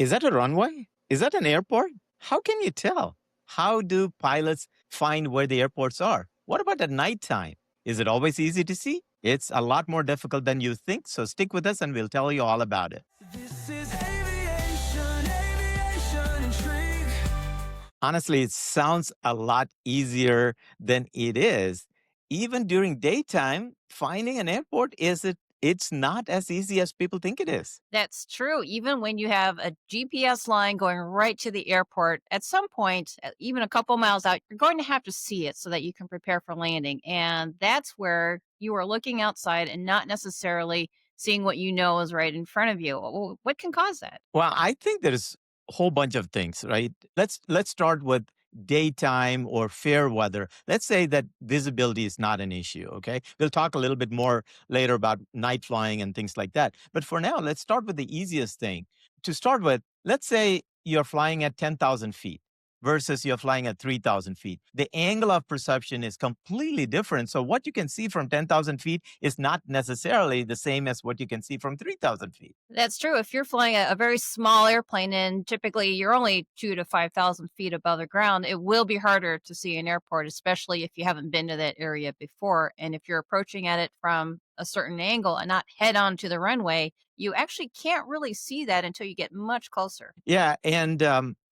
Is that a runway? Is that an airport? How can you tell? How do pilots find where the airports are? What about at nighttime? Is it always easy to see? It's a lot more difficult than you think. So stick with us and we'll tell you all about it. This is aviation, intrigue. Honestly, it sounds a lot easier than it is. Even during daytime, finding an airport it's not as easy as people think it is. That's true. Even when you have a GPS line going right to the airport, at some point, even a couple miles out, you're going to have to see it so that you can prepare for landing. And that's where you are looking outside and not necessarily seeing what you know is right in front of you. What can cause that? Well, I think there's a whole bunch of things, right? Let's start with daytime or fair weather. Let's say that visibility is not an issue, okay? We'll talk a little bit more later about night flying and things like that. But for now, let's start with the easiest thing. To start with, let's say you're flying at 10,000 feet versus you're flying at 3,000 feet. The angle of perception is completely different. So what you can see from 10,000 feet is not necessarily the same as what you can see from 3,000 feet. That's true. If you're flying a very small airplane and typically you're only 2 to 5,000 feet above the ground, it will be harder to see an airport, especially if you haven't been to that area before. And if you're approaching at it from a certain angle and not head on to the runway, you actually can't really see that until you get much closer. Yeah, and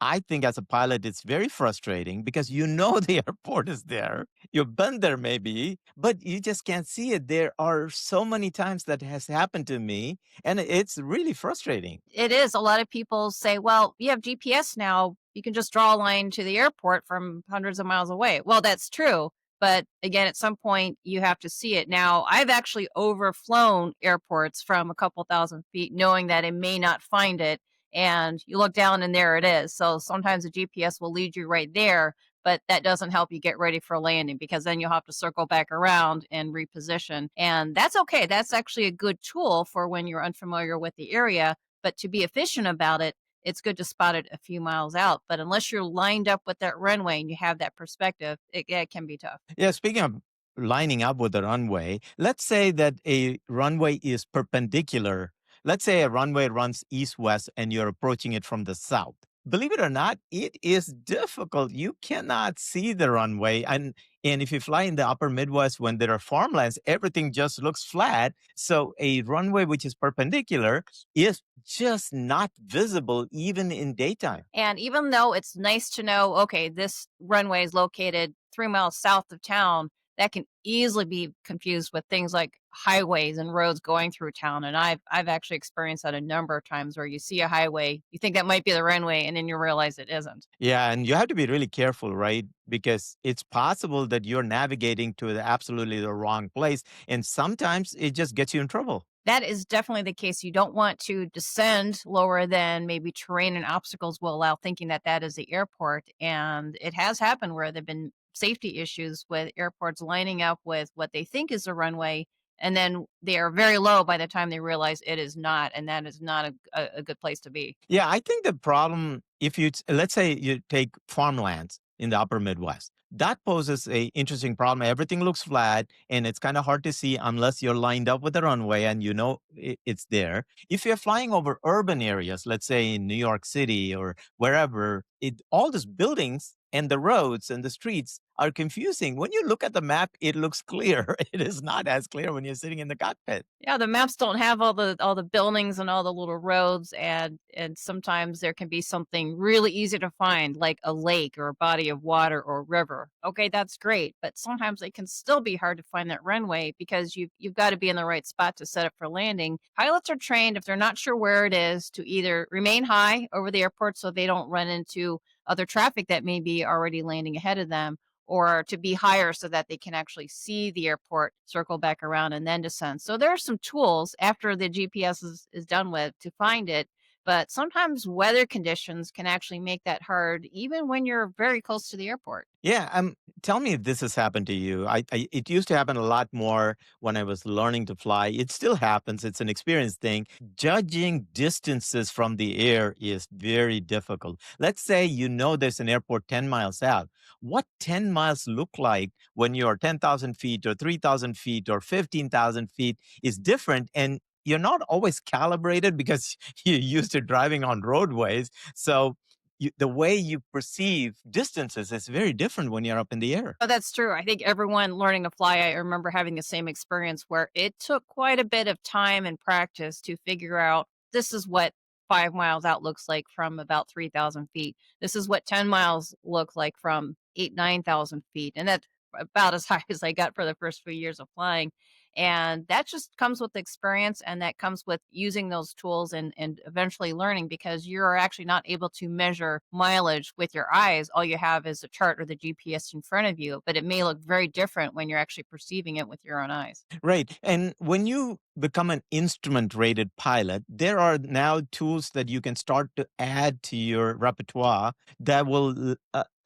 I think as a pilot, it's very frustrating because you know the airport is there. You've been there maybe, but you just can't see it. There are so many times that has happened to me, and it's really frustrating. It is. A lot of people say, well, you have GPS now. You can just draw a line to the airport from hundreds of miles away. Well, that's true. But again, at some point, you have to see it. Now, I've actually overflown airports from a couple thousand feet, knowing that I may not find it. And you look down and there it is. So sometimes the GPS will lead you right there, but that doesn't help you get ready for landing because then you'll have to circle back around and reposition. And that's okay. That's actually a good tool for when you're unfamiliar with the area. But to be efficient about it, it's good to spot it a few miles out. But unless you're lined up with that runway and you have that perspective, it can be tough. Yeah, speaking of lining up with the runway, let's say that a runway is perpendicular. Let's say a runway runs east west and you're approaching it from the south. Believe it or not, it is difficult. You cannot see the runway. And if you fly in the upper Midwest when there are farmlands, everything just looks flat. So a runway which is perpendicular is just not visible even in daytime. And even though it's nice to know, okay, this runway is located 3 miles south of town, that can easily be confused with things like highways and roads going through town. And I've actually experienced that a number of times where you see a highway, you think that might be the runway, and then you realize it isn't. Yeah, and you have to be really careful, right? Because it's possible that you're navigating to absolutely the wrong place. And sometimes it just gets you in trouble. That is definitely the case. You don't want to descend lower than maybe terrain and obstacles will allow, thinking that that is the airport. And it has happened where there've been safety issues with airports lining up with what they think is a runway, and then they are very low by the time they realize it is not, and that is not a good place to be. Yeah, I think the problem, if let's say you take farmlands in the upper Midwest, that poses a interesting problem. Everything looks flat and it's kind of hard to see unless you're lined up with the runway and you know it's there. If you're flying over urban areas, let's say in New York City or wherever, all these buildings and the roads and the streets are confusing. When you look at the map, it looks clear. It is not as clear when you're sitting in the cockpit. Yeah, the maps don't have all the buildings and all the little roads, and sometimes there can be something really easy to find, like a lake or a body of water or river. Okay, that's great, but sometimes it can still be hard to find that runway because you've got to be in the right spot to set up for landing. Pilots are trained, if they're not sure where it is, to either remain high over the airport so they don't run into other traffic that may be already landing ahead of them, or to be higher so that they can actually see the airport, circle back around, and then descend. So there are some tools after the GPS is done with to find it. But sometimes weather conditions can actually make that hard, even when you're very close to the airport. Yeah, tell me if this has happened to you. It used to happen a lot more when I was learning to fly. It still happens. It's an experience thing. Judging distances from the air is very difficult. Let's say you know there's an airport 10 miles out. What 10 miles look like when you're 10,000 feet or 3,000 feet or 15,000 feet is different. And you're not always calibrated because you're used to driving on roadways. So the way you perceive distances is very different when you're up in the air. Oh, that's true. I think everyone learning to fly, I remember having the same experience where it took quite a bit of time and practice to figure out this is what 5 miles out looks like from about 3,000 feet. This is what 10 miles look like from 9,000 feet. And that's about as high as I got for the first few years of flying. And that just comes with experience and that comes with using those tools and eventually learning because you're actually not able to measure mileage with your eyes. All you have is a chart or the GPS in front of you, but it may look very different when you're actually perceiving it with your own eyes. Right. And when you become an instrument rated pilot, there are now tools that you can start to add to your repertoire that will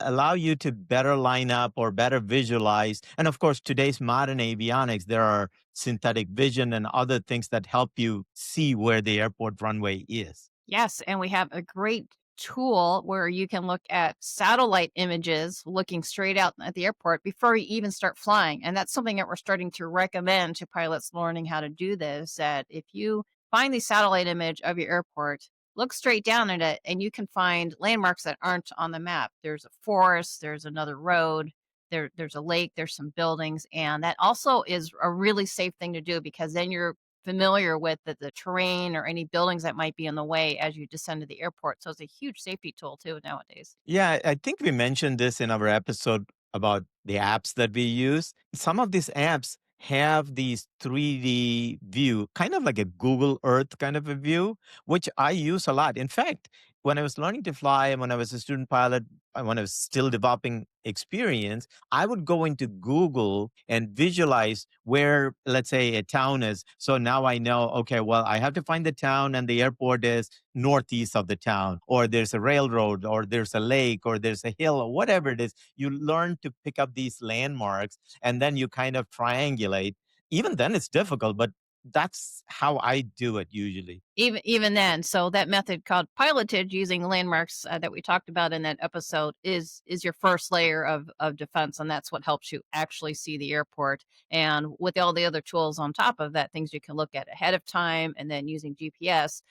allow you to better line up or better visualize. And of course, today's modern avionics, there are synthetic vision and other things that help you see where the airport runway is. Yes, and we have a great tool where you can look at satellite images looking straight out at the airport before you even start flying. And that's something that we're starting to recommend to pilots learning how to do this. That if you find the satellite image of your airport, look straight down at it and you can find landmarks that aren't on the map. There's a forest, there's another road, there's a lake, there's some buildings. And that also is a really safe thing to do because then you're familiar with the terrain or any buildings that might be in the way as you descend to the airport. So it's a huge safety tool too nowadays. Yeah, I think we mentioned this in our episode about the apps that we use. Some of these apps have these 3D view, kind of like a Google Earth kind of a view, which I use a lot. In fact, when I was learning to fly and when I was a student pilot, when I was still developing experience, I would go into Google and visualize where, let's say, a town is. So now I know, okay, well, I have to find the town and the airport is northeast of the town, or there's a railroad, or there's a lake, or there's a hill, or whatever it is. You learn to pick up these landmarks and then you kind of triangulate. Even then, it's difficult, but that's how I do it usually. Even then, so that method called pilotage using landmarks that we talked about in that episode is your first layer of defense, and that's what helps you actually see the airport. And with all the other tools on top of that, things you can look at ahead of time, and then using GPS.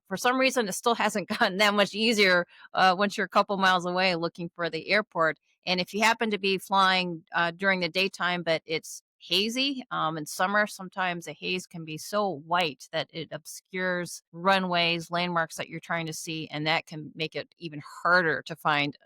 For some reason, it still hasn't gotten that much easier once you're a couple miles away looking for the airport. And if you happen to be flying during the daytime, but it's hazy. In summer, sometimes the haze can be so white that it obscures runways, landmarks that you're trying to see, and that can make it even hard to find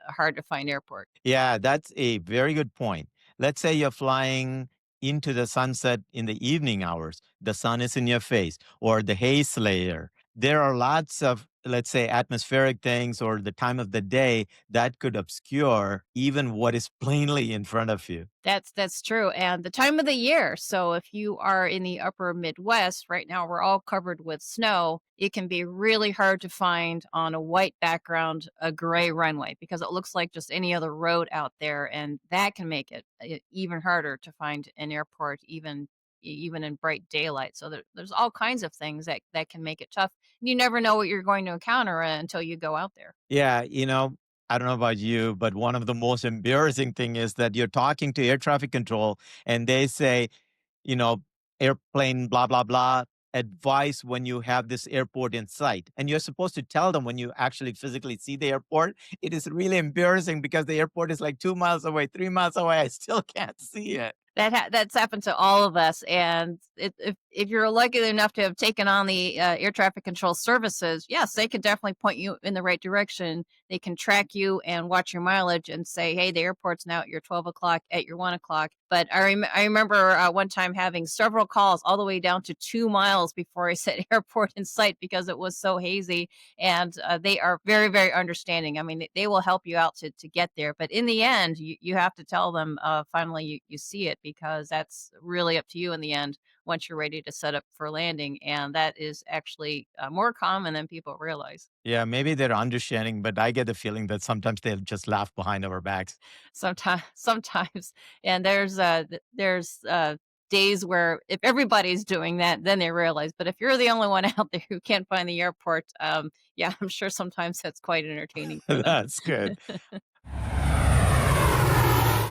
airport. Yeah, that's a very good point. Let's say you're flying into the sunset in the evening hours. The sun is in your face, or the haze layer. There are lots of, let's say, atmospheric things or the time of the day that could obscure even what is plainly in front of you. That's true, and the time of the year. So if you are in the upper Midwest, right now we're all covered with snow. It can be really hard to find on a white background a gray runway because it looks like just any other road out there, and that can make it even harder to find an airport, even in bright daylight. So there's all kinds of things that can make it tough. You never know what you're going to encounter until you go out there. Yeah, I don't know about you, but one of the most embarrassing thing is that you're talking to air traffic control and they say, you know, airplane, blah, blah, blah, advice when you have this airport in sight. And you're supposed to tell them when you actually physically see the airport. It is really embarrassing because the airport is like 2 miles away, 3 miles away. I still can't see it. That's happened to all of us, and if you're lucky enough to have taken on the air traffic control services, yes, they can definitely point you in the right direction. They can track you and watch your mileage and say, "Hey, the airport's now at your 12 o'clock, at your 1 o'clock." But I remember one time having several calls all the way down to 2 miles before I said airport in sight because it was so hazy. And they are very, very understanding. I mean, they will help you out to get there. But in the end, you have to tell them finally you see it because that's really up to you in the end once you're ready to set up for landing. And that is actually more common than people realize. Yeah, maybe they're understanding, but I get the feeling that sometimes they'll just laugh behind our backs. Sometimes, and there's days where if everybody's doing that, then they realize. But if you're the only one out there who can't find the airport, yeah, I'm sure sometimes that's quite entertaining for them. That's good.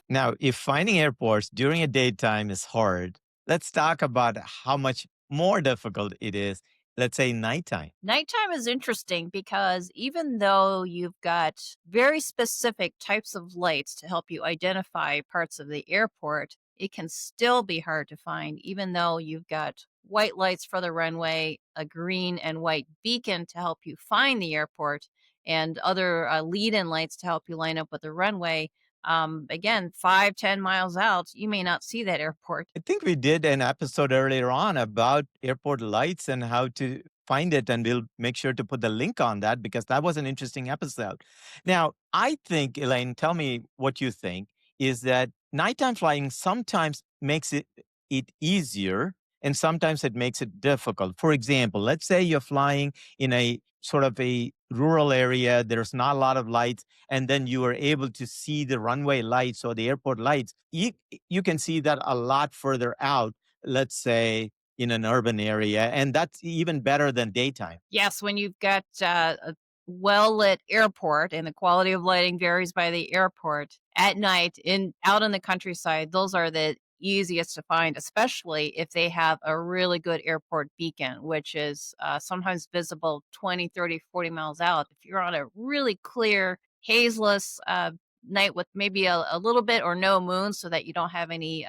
Now, if finding airports during a daytime is hard, let's talk about how much more difficult it is, let's say, nighttime. Nighttime is interesting because even though you've got very specific types of lights to help you identify parts of the airport, it can still be hard to find, even though you've got white lights for the runway, a green and white beacon to help you find the airport, and other lead in lights to help you line up with the runway. Again, 5, 10 miles out, you may not see that airport. I think we did an episode earlier on about airport lights and how to find it, and we'll make sure to put the link on that because that was an interesting episode. Now, I think, Elaine, tell me what you think, is that nighttime flying sometimes makes it easier and sometimes it makes it difficult. For example, let's say you're flying in a sort of a rural area, there's not a lot of lights, and then you are able to see the runway lights or the airport lights. You can see that a lot further out, let's say in an urban area, and that's even better than daytime. Yes, when you've got a well lit airport and the quality of lighting varies by the airport at night in out in the countryside, those are the easiest to find, especially if they have a really good airport beacon, which is sometimes visible 20, 30, 40 miles out. If you're on a really clear, hazeless night with maybe a little bit or no moon, so that you don't have any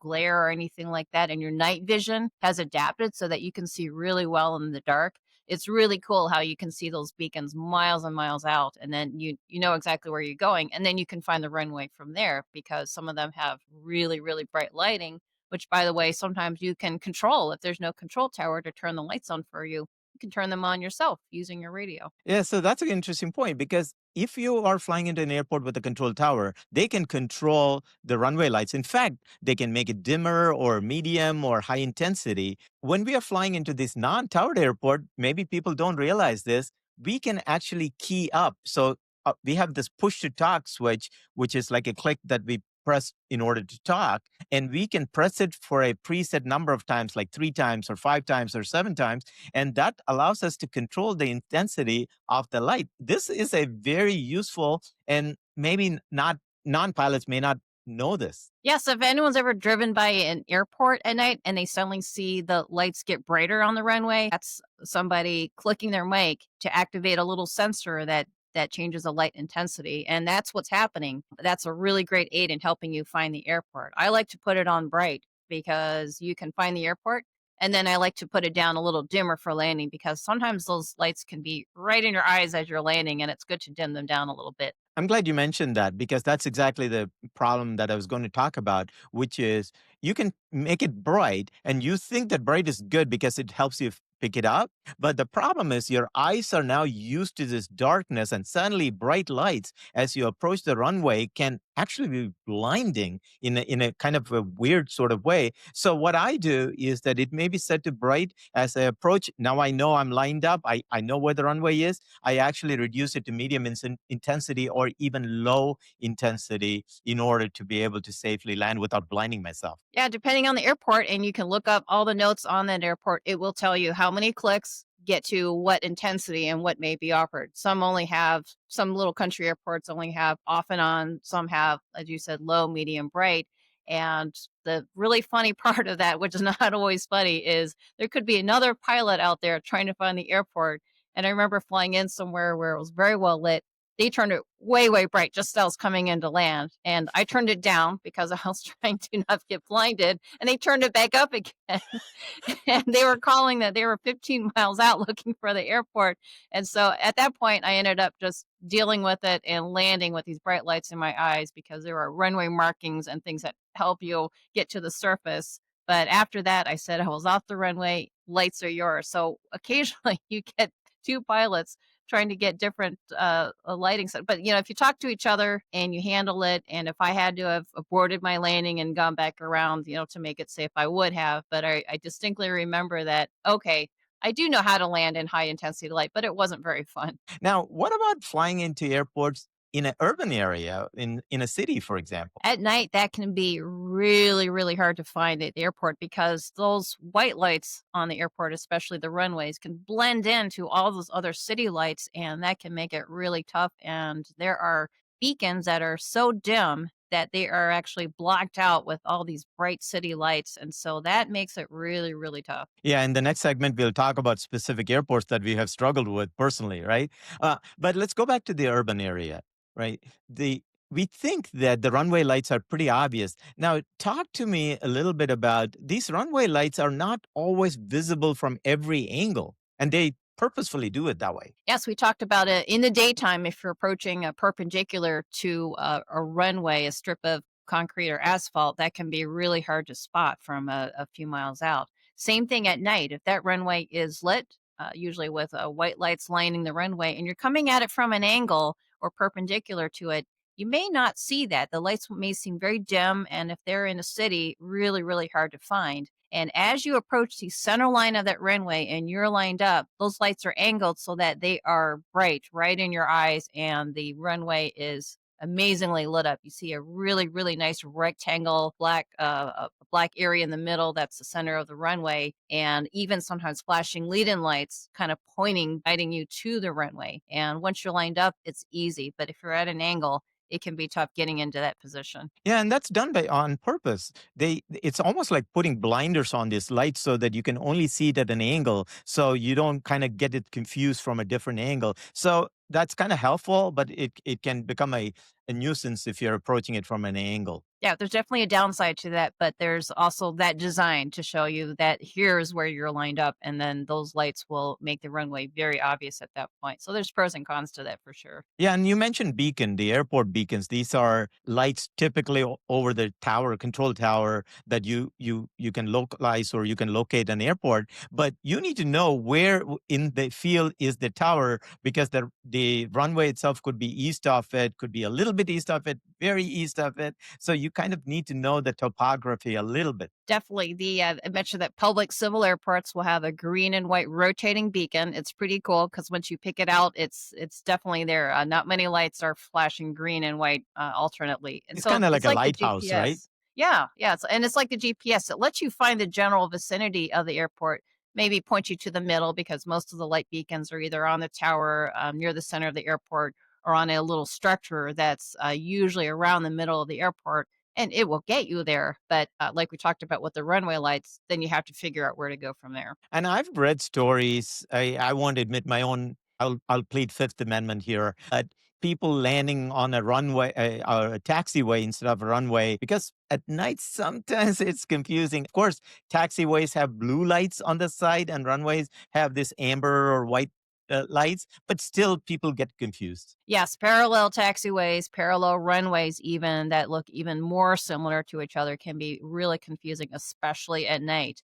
glare or anything like that, and your night vision has adapted so that you can see really well in the dark. It's really cool how you can see those beacons miles and miles out, and then you know exactly where you're going, and then you can find the runway from there because some of them have really, really bright lighting, which, by the way, sometimes you can control. If there's no control tower to turn the lights on for you, you can turn them on yourself using your radio. Yeah, so that's an interesting point because if you are flying into an airport with a control tower, they can control the runway lights. In fact, they can make it dimmer or medium or high intensity. When we are flying into this non towered airport, maybe people don't realize this, we can actually key up. So we have this push to talk switch, which is like a click that we press in order to talk. And we can press it for a preset number of times, like 3 times or 5 times or 7 times. And that allows us to control the intensity of the light. This is a very useful, and maybe not non-pilots may not know this. Yes, if anyone's ever driven by an airport at night and they suddenly see the lights get brighter on the runway, that's somebody clicking their mic to activate a little sensor that changes the light intensity, and that's what's happening. That's a really great aid in helping you find the airport. I like to put it on bright because you can find the airport, and then I like to put it down a little dimmer for landing because sometimes those lights can be right in your eyes as you're landing, and it's good to dim them down a little bit. I'm glad you mentioned that because that's exactly the problem that I was going to talk about, which is you can make it bright and you think that bright is good because it helps you pick it up. But the problem is your eyes are now used to this darkness, and suddenly bright lights as you approach the runway can actually be blinding in a kind of a weird sort of way. So what I do is that it may be set to bright as I approach. Now I know I'm lined up. I know where the runway is. I actually reduce it to medium intensity or even low intensity in order to be able to safely land without blinding myself. Yeah, depending on the airport, and you can look up all the notes on that airport, it will tell you how many clicks get to what intensity and what may be offered. Some little country airports only have off and on, some have, as you said, low, medium, bright. And the really funny part of that, which is not always funny, is there could be another pilot out there trying to find the airport. And I remember flying in somewhere where it was very well lit. They turned it way, way bright just as I was coming in to land, and I turned it down because I was trying to not get blinded, and they turned it back up again. And they were calling that they were 15 miles out looking for the airport, and so at that point, I ended up just dealing with it and landing with these bright lights in my eyes because there were runway markings and things that help you get to the surface. But after that, I said, "I was off the runway, lights are yours." So occasionally you get 2 pilots trying to get different lighting set. But if you talk to each other and you handle it, and if I had to have aborted my landing and gone back around, to make it safe, I would have. But I distinctly remember that. Okay, I do know how to land in high intensity light, but it wasn't very fun. Now, what about flying into airports in an urban area, in a city, for example? At night, that can be really, really hard to find at the airport because those white lights on the airport, especially the runways, can blend into all those other city lights, and that can make it really tough. And there are beacons that are so dim that they are actually blocked out with all these bright city lights. And so that makes it really, really tough. Yeah, in the next segment, we'll talk about specific airports that we have struggled with personally, right? But let's go back to the urban area, right? The We think that the runway lights are pretty obvious. Now, talk to me a little bit about these runway lights are not always visible from every angle, and they purposefully do it that way. Yes, we talked about it in the daytime. If you're approaching a perpendicular to a runway, a strip of concrete or asphalt, that can be really hard to spot from a few miles out. Same thing at night. If that runway is lit, usually with white lights lining the runway, and you're coming at it from an angle or perpendicular to it, you may not see that. The lights may seem very dim, and if they're in a city, really, really hard to find. And as you approach the center line of that runway and you're lined up, those lights are angled so that they are bright right in your eyes, and the runway is amazingly lit up. You see a really, really nice rectangle, black area in the middle. That's the center of the runway, and even sometimes flashing lead-in lights, kind of guiding you to the runway. And once you're lined up, it's easy. But if you're at an angle, it can be tough getting into that position. Yeah, and that's done by on purpose. It's almost like putting blinders on this light so that you can only see it at an angle, so you don't kind of get it confused from a different angle. So that's kind of helpful, but it can become a nuisance if you're approaching it from an angle. Yeah, there's definitely a downside to that, but there's also that design to show you that here's where you're lined up, and then those lights will make the runway very obvious at that point. So there's pros and cons to that for sure. Yeah, and you mentioned beacon, the airport beacons. These are lights typically over the tower, control tower that you can localize or you can locate an airport. But you need to know where in the field is the tower because the runway itself could be east of it, could be a little bit east of it, very east of it. So you kind of need to know the topography a little bit. Definitely. I mentioned that public civil airports will have a green and white rotating beacon. It's pretty cool because once you pick it out, it's definitely there. Not many lights are flashing green and white alternately, and It's so kind of like it's a like the lighthouse, right? GPS. Yeah, yeah, and it's like the GPS. It lets you find the general vicinity of the airport. Maybe point you to the middle because most of the light beacons are either on the tower near the center of the airport or on a little structure that's usually around the middle of the airport, and it will get you there. But like we talked about with the runway lights, then you have to figure out where to go from there. And I've read stories. I won't admit my own. I'll plead Fifth Amendment here. People landing on a runway or a taxiway instead of a runway because at night sometimes it's confusing. Of course, taxiways have blue lights on the side, and runways have this amber or white lights. But still, people get confused. Yes, parallel taxiways, parallel runways, even that look even more similar to each other can be really confusing, especially at night,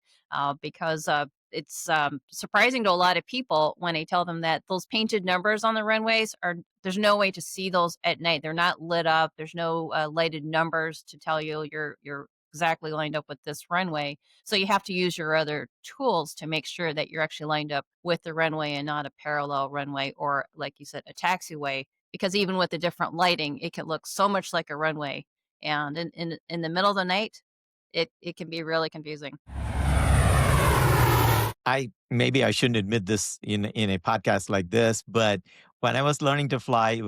because it's surprising to a lot of people when I tell them that those painted numbers on the runways are there's no way to see those at night. They're not lit up. There's no lighted numbers to tell you you're exactly lined up with this runway. So you have to use your other tools to make sure that you're actually lined up with the runway and not a parallel runway or, like you said, a taxiway. Because even with the different lighting, it can look so much like a runway. And in the middle of the night, it can be really confusing. I maybe I shouldn't admit this in a podcast like this, but when I was learning to fly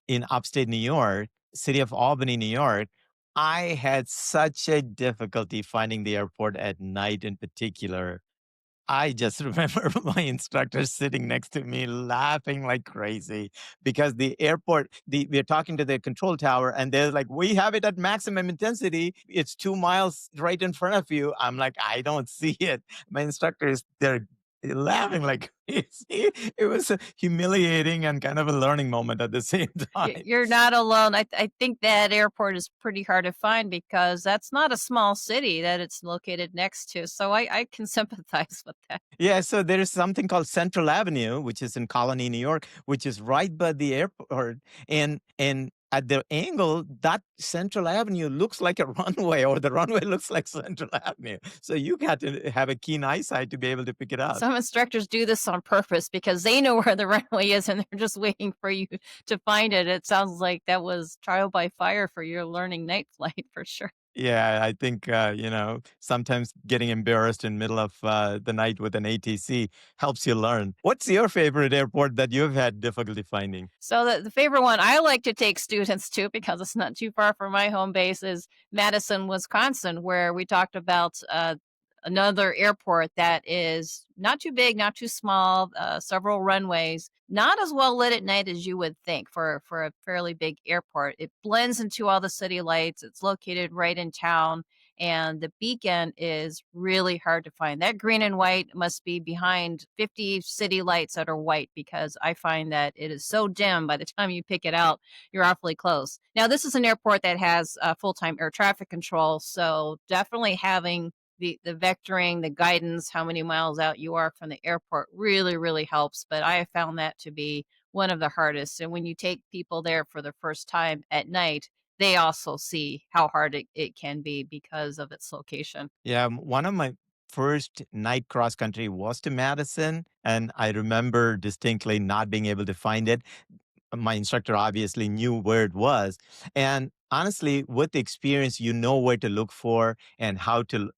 in upstate New York, city of Albany, New York, I had such a difficulty finding the airport at night in particular. I just remember my instructor sitting next to me laughing like crazy because the airport, we're talking to the control tower and they're like, we have it at maximum intensity. It's 2 miles right in front of you. I'm like, I don't see it. My instructor is there laughing like crazy. It was humiliating and kind of a learning moment at the same time. You're not alone. I think that airport is pretty hard to find because that's not a small city that it's located next to. So I can sympathize with that. Yeah, so there is something called Central Avenue, which is in Colony, New York, which is right by the airport. And at the angle, that Central Avenue looks like a runway, or the runway looks like Central Avenue. So you got to have a keen eyesight to be able to pick it out. Some instructors do this on purpose because they know where the runway is and they're just waiting for you to find it. It sounds like that was trial by fire for your learning night flight for sure. Yeah, I think, sometimes getting embarrassed in middle of the night with an ATC helps you learn. What's your favorite airport that you've had difficulty finding? So the favorite one I like to take students to because it's not too far from my home base is Madison, Wisconsin, where we talked about another airport that is not too big, not too small, several runways, not as well lit at night as you would think for a fairly big airport. It blends into all the city lights. It's located right in town, and the beacon is really hard to find. That green and white must be behind 50 city lights that are white because I find that it is so dim by the time you pick it out, you're awfully close. Now, this is an airport that has full time air traffic control, so definitely having the vectoring, the guidance, how many miles out you are from the airport really, really helps. But I have found that to be one of the hardest. And when you take people there for the first time at night, they also see how hard it can be because of its location. Yeah, one of my first night cross country was to Madison, and I remember distinctly not being able to find it. My instructor obviously knew where it was. And honestly, with the experience, you know where to look for and how to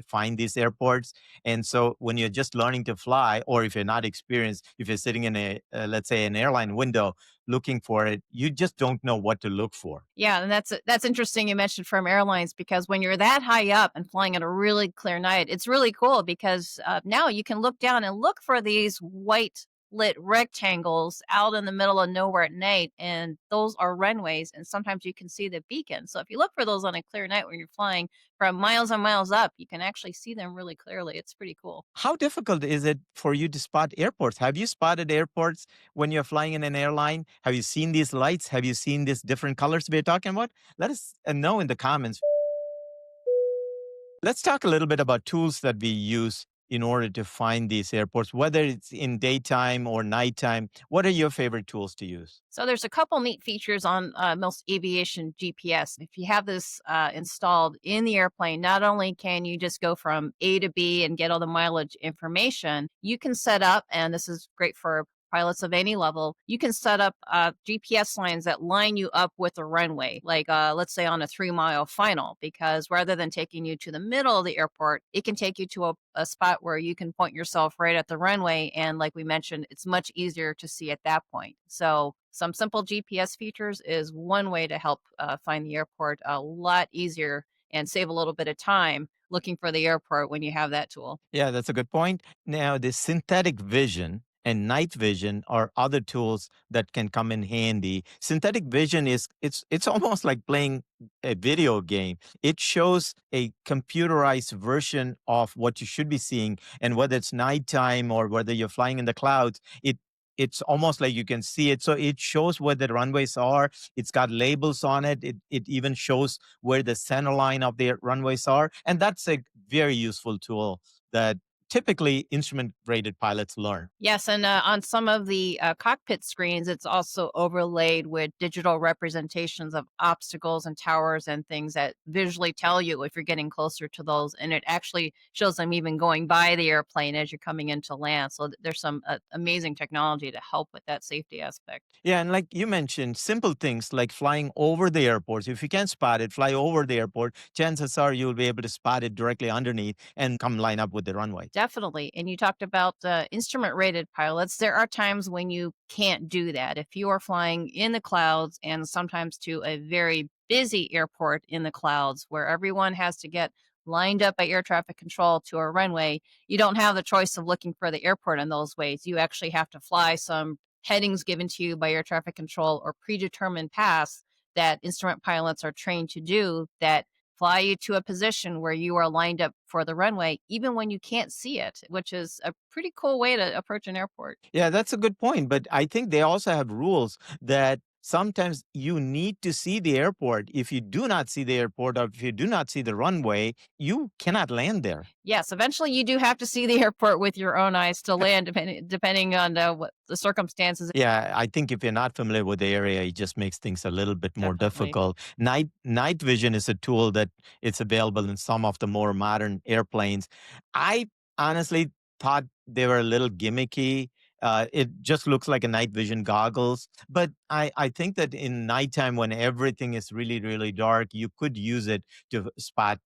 find these airports. And so when you're just learning to fly, or if you're not experienced, if you're sitting in let's say, an airline window looking for it, you just don't know what to look for. Yeah, and that's interesting you mentioned from airlines because when you're that high up and flying at a really clear night, it's really cool because now you can look down and look for these white lit rectangles out in the middle of nowhere at night, and those are runways. And sometimes you can see the beacon. So if you look for those on a clear night when you're flying from miles and miles up, you can actually see them really clearly. It's pretty cool. How difficult is it for you to spot airports? Have you spotted airports when you're flying in an airline? Have you seen these lights? Have you seen these different colors we're talking about? Let us know in the comments. Let's talk a little bit about tools that we use in order to find these airports, whether it's in daytime or nighttime. What are your favorite tools to use? So there's a couple neat features on most aviation GPS. If you have this installed in the airplane, not only can you just go from A to B and get all the mileage information, you can set up, and this is great for pilots of any level, you can set up GPS lines that line you up with a runway, like let's say on a 3 mile final, because rather than taking you to the middle of the airport, it can take you to a spot where you can point yourself right at the runway. And like we mentioned, it's much easier to see at that point. So some simple GPS features is one way to help find the airport a lot easier and save a little bit of time looking for the airport when you have that tool. Yeah, that's a good point. Now, the synthetic vision and night vision are other tools that can come in handy. Synthetic vision is it's almost like playing a video game. It shows a computerized version of what you should be seeing, and whether it's nighttime or whether you're flying in the clouds, it's almost like you can see it. So it shows where the runways are. It's got labels on it. It even shows where the center line of the runways are. And that's a very useful tool that typically instrument rated pilots learn. Yes, and on some of the cockpit screens, it's also overlaid with digital representations of obstacles and towers and things that visually tell you if you're getting closer to those. And it actually shows them even going by the airplane as you're coming into land. So there's some amazing technology to help with that safety aspect. Yeah, and like you mentioned, simple things like flying over the airports. If you can spot it, fly over the airport, chances are you'll be able to spot it directly underneath and come line up with the runway. Definitely. And you talked about instrument rated pilots. There are times when you can't do that. If you are flying in the clouds and sometimes to a very busy airport in the clouds where everyone has to get lined up by air traffic control to a runway, you don't have the choice of looking for the airport in those ways. You actually have to fly some headings given to you by air traffic control or predetermined paths that instrument pilots are trained to do that fly you to a position where you are lined up for the runway, even when you can't see it, which is a pretty cool way to approach an airport. Yeah, that's a good point. But I think they also have rules that sometimes you need to see the airport. If you do not see the airport, or if you do not see the runway, you cannot land there. Yes, eventually you do have to see the airport with your own eyes to land, depending on what the circumstances. Yeah, I think if you're not familiar with the area, it just makes things a little bit more Definitely. difficult. Night vision is a tool that it's available in some of the more modern airplanes. I honestly thought they were a little gimmicky. It just looks like a night vision goggles. But I think that in nighttime, when everything is really, really dark, you could use it to spot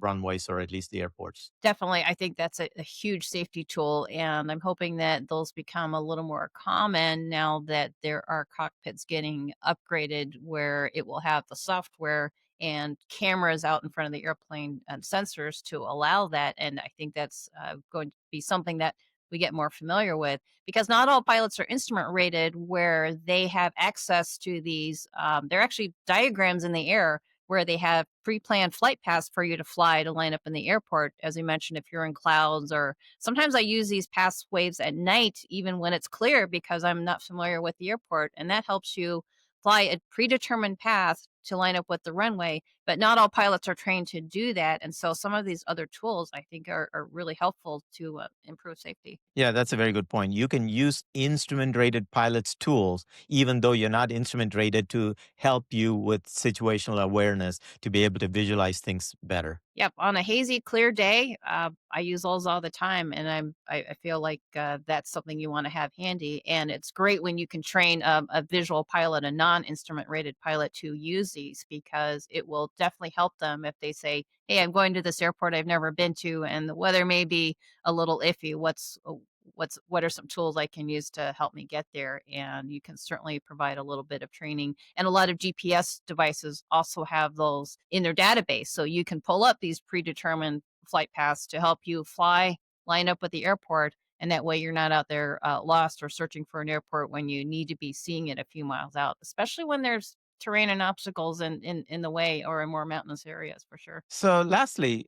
runways or at least the airports. Definitely, I think that's a huge safety tool, and I'm hoping that those become a little more common now that there are cockpits getting upgraded where it will have the software and cameras out in front of the airplane and sensors to allow that. And I think that's going to be something that we get more familiar with because not all pilots are instrument rated where they have access to these. They're actually diagrams in the air where they have pre-planned flight paths for you to fly to line up in the airport. As we mentioned, if you're in clouds, or sometimes I use these pathways at night, even when it's clear, because I'm not familiar with the airport. And that helps you fly a predetermined path to line up with the runway. But not all pilots are trained to do that. And so some of these other tools I think are really helpful to improve safety. Yeah, that's a very good point. You can use instrument rated pilots tools, even though you're not instrument rated, to help you with situational awareness to be able to visualize things better. Yep, on a hazy, clear day, I use those all the time, and I feel like that's something you want to have handy. And it's great when you can train a visual pilot, a non-instrument rated pilot, to use these because it will definitely help them if they say, "Hey, I'm going to this airport I've never been to, and the weather may be a little iffy. What are some tools I can use to help me get there?" And you can certainly provide a little bit of training. And a lot of GPS devices also have those in their database. So you can pull up these predetermined flight paths to help you fly, line up with the airport. And that way you're not out there lost or searching for an airport when you need to be seeing it a few miles out, especially when there's terrain and obstacles in the way or in more mountainous areas for sure. So, lastly,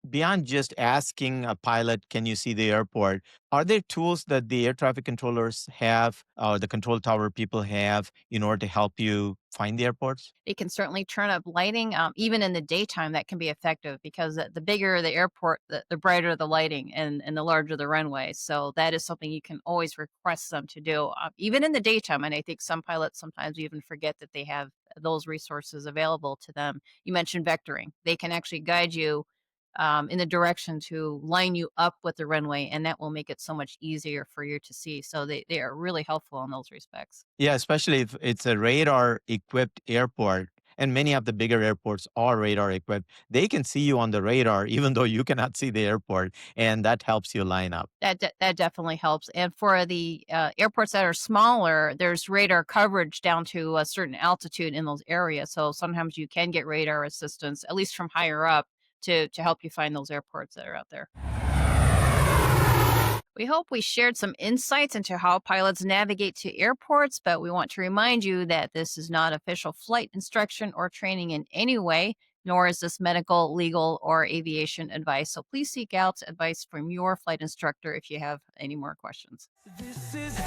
beyond just asking a pilot, can you see the airport? Are there tools that the air traffic controllers have or the control tower people have in order to help you find the airports? They can certainly turn up lighting, even in the daytime. That can be effective because the bigger the airport, the brighter the lighting, and the larger the runway. So that is something you can always request them to do, even in the daytime. And I think some pilots sometimes even forget that they have those resources available to them. You mentioned vectoring; they can actually guide you in the direction to line you up with the runway, and that will make it so much easier for you to see. So they are really helpful in those respects. Yeah, especially if it's a radar equipped airport. And many of the bigger airports are radar equipped. They can see you on the radar, even though you cannot see the airport. And that helps you line up. That definitely helps, and for the, airports that are smaller, there's radar coverage down to a certain altitude in those areas, so sometimes you can get radar assistance, at least from higher up, to help you find those airports that are out there. We hope we shared some insights into how pilots navigate to airports, but we want to remind you that this is not official flight instruction or training in any way, nor is this medical, legal, or aviation advice. So please seek out advice from your flight instructor if you have any more questions. This is